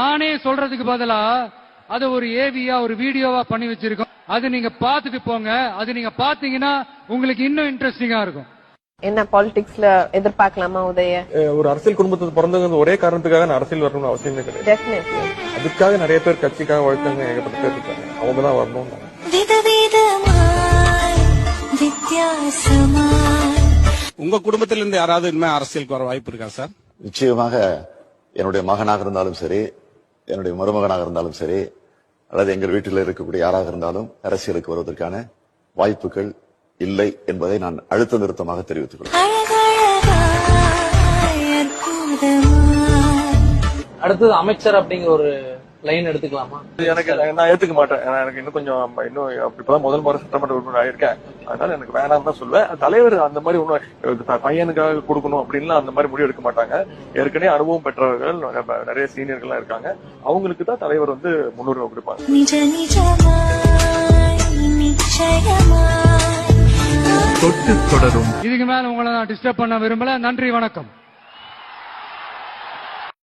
நானே சொல்றதுக்கு பதிலா அது ஒரு ஏவியா ஒரு வீடியோவா பண்ணி வச்சிருக்கோம். அது நீங்க பாத்துட்டு போங்க. அது நீங்க பாத்தீங்கன்னா உங்களுக்கு இன்னும் இன்ட்ரெஸ்டிங்கா இருக்கும். என்ன பாலிடிக்ஸ்ல எதிர்பார்க்கலாமா உதய? ஒரு அரசியல் குடும்பத்துக்கு பிறந்தது ஒரே காரணத்துக்காக நான் அரசியல் வரணும்னு அவசியமே கிடையாது. டெஃபினெட்லி. அதுக்காக நிறைய பேர் கட்சிக்காக உழைச்சாங்க, ஏகப்பட்ட பேர் இருக்காங்க. அவங்க தான் வரணும். உங்க குடும்பத்தில இருந்து யாராவது இனிமே அரசியலுக்கு வர வாய்ப்பு இருக்கா சார்? நிச்சயமாக என்னுடைய மகனாக இருந்தாலும் சரி, என்னுடைய மருமகனாக இருந்தாலும் சரி, அல்லது எங்கள் வீட்டில் இருக்கக்கூடிய யாராக இருந்தாலும் அரசியலுக்கு வருவதற்கான வாய்ப்புகள் இல்லை என்பதை நான் அழுத்த நிறுத்தமாக தெரிவித்துக் கொள்கிறேன். அடுத்தது அமைச்சர் அப்படிங்கிற ஒரு லைன் எடுத்துக்கலாமா? எனக்கு நான் ஏத்துக்க மாட்டேன். எனக்கு இன்னும் கொஞ்சம் இப்பதான் முதல் முறை சட்டமன்ற உறுப்பினர் ஆயிருக்கேன். அதனால எனக்கு வேணாம் தான் சொல்லுவேன். தலைவர் அந்த மாதிரி ஒன்னும் பையனுக்காக கொடுக்கணும் அப்படின்லாம் அந்த மாதிரி முடிவு எடுக்க மாட்டாங்க. ஏற்கனவே அனுபவம் பெற்றவர்கள் நிறைய சீனியர்கள்லாம் இருக்காங்க. அவங்களுக்கு தான் தலைவர் முன்னுரிமை கொடுப்பாங்க. இதுக்கு மேல உங்களை நான் டிஸ்டர்ப் பண்ண விரும்பல. நன்றி, வணக்கம்.